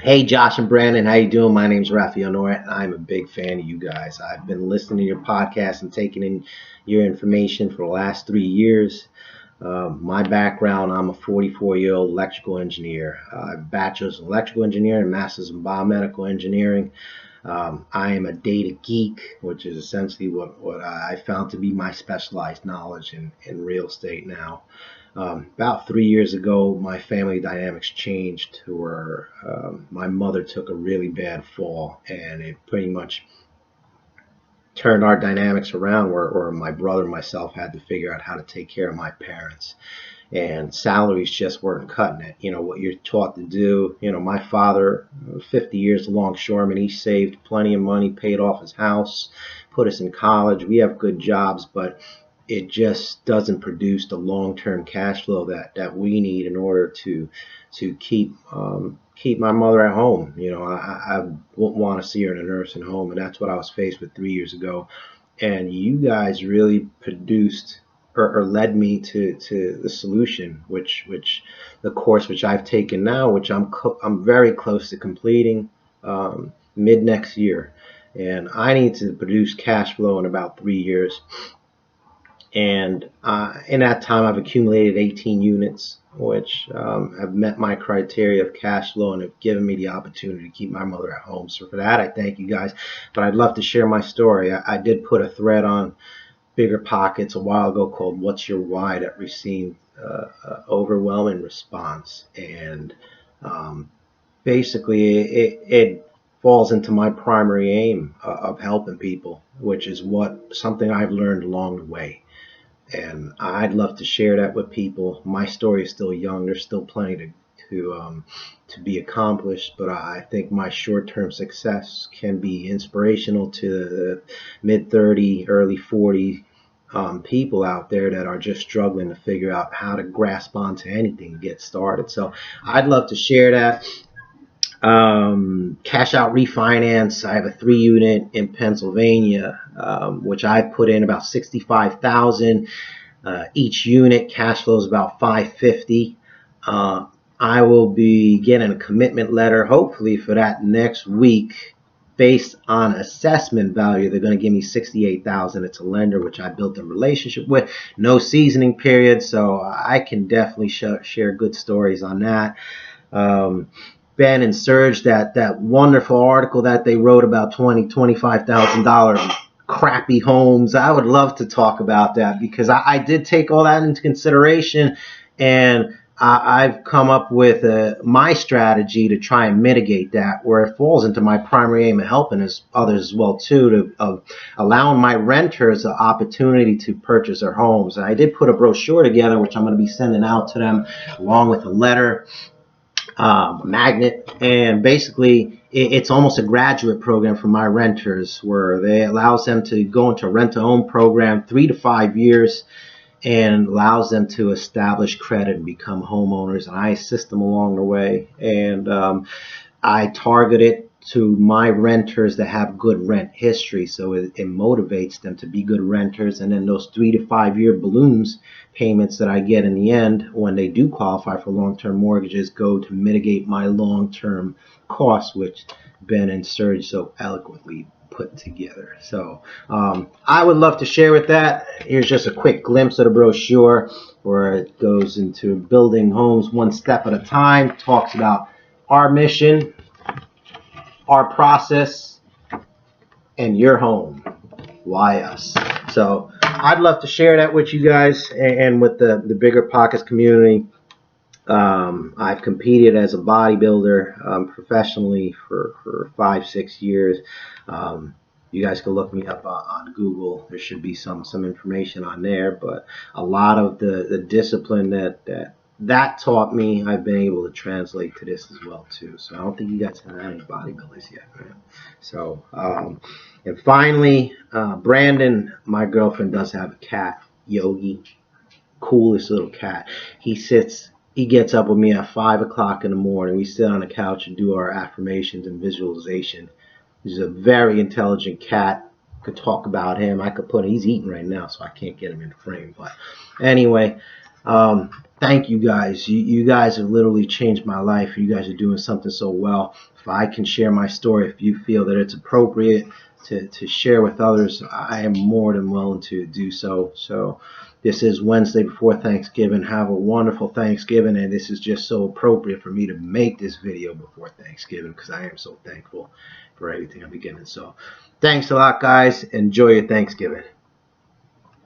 Hey Josh and Brandon, how you doing? My name's Rafael Nora, and I'm a big fan of you guys. I've been listening to your podcast and taking in your information for the last 3 years. My background, I'm a 44-year-old electrical engineer. I have a bachelor's in electrical engineering and master's in biomedical engineering. I am a data geek, which is essentially what I found to be my specialized knowledge in real estate now. About 3 years ago, my family dynamics changed to where my mother took a really bad fall, and it pretty much turned our dynamics around where my brother and myself had to figure out how to take care of my parents. And salaries just weren't cutting it. You know, what you're taught to do. You know, my father, 50 years longshoreman, he saved plenty of money, paid off his house, put us in college. We have good jobs, but it just doesn't produce the long-term cash flow that we need in order to keep my mother at home. You know, I wouldn't want to see her in a nursing home, and that's what I was faced with 3 years ago. And you guys really produced or led me to the solution, which the course which I've taken now, which I'm very close to completing mid next year, and I need to produce cash flow in about 3 years. And in that time, I've accumulated 18 units, which have met my criteria of cash flow and have given me the opportunity to keep my mother at home. So for that, I thank you guys. But I'd love to share my story. I did put a thread on Bigger Pockets a while ago called "What's Your Why?" that received overwhelming response, and basically it falls into my primary aim of helping people, which is something I've learned along the way. And I'd love to share that with people. My story is still young. There's still plenty to be accomplished, but I think my short-term success can be inspirational to the mid-30, early 40 people out there that are just struggling to figure out how to grasp onto anything to get started. So I'd love to share that. Cash out refinance. I have a 3 unit in Pennsylvania, which I put in about 65,000. Each unit cash flow is about 550. I will be getting a commitment letter hopefully for that next week. Based on assessment value, they're going to give me 68,000. It's a lender which I built a relationship with. No seasoning period, so I can definitely share good stories on that. Ben and Serge, that wonderful article that they wrote about $25,000 crappy homes. I would love to talk about that because I did take all that into consideration, and I've come up with my strategy to try and mitigate that, where it falls into my primary aim of helping others as well too, of allowing my renters the opportunity to purchase their homes. And I did put a brochure together, which I'm going to be sending out to them along with a letter, magnet, and basically it's almost a graduate program for my renters where they allows them to go into a rent-to-own program 3 to 5 years and allows them to establish credit and become homeowners, and I assist them along the way. And I target it to my renters that have good rent history, so it motivates them to be good renters. And then those 3 to 5 year balloons payments that I get in the end when they do qualify for long-term mortgages go to mitigate my long-term costs, which Ben and Serge so eloquently put together. So I would love to share with that. Here's just a quick glimpse of the brochure where it goes into building homes one step at a time, talks about our mission, our process, and your home. Why us? So I'd love to share that with you guys and with the Bigger Pockets community. I've competed as a bodybuilder professionally for 5-6 years. You guys can look me up on Google. There should be some information on there. But a lot of the discipline that taught me, I've been able to translate to this as well too. So I don't think you guys have any bodybuilders yet, right? So and finally, Brandon, my girlfriend, does have a cat, Yogi, coolest little cat. He gets up with me at 5 o'clock in the morning. We sit on the couch and do our affirmations and visualization. He's a very intelligent cat. Could talk about him. He's eating right now, so I can't get him in the frame. But anyway, thank you guys. You guys have literally changed my life. You guys are doing something so well. If I can share my story, if you feel that it's appropriate to share with others, I am more than willing to do so. So this is Wednesday before Thanksgiving. Have a wonderful Thanksgiving, and this is just so appropriate for me to make this video before Thanksgiving because I am so thankful for everything I'm beginning. So thanks a lot, guys. Enjoy your Thanksgiving.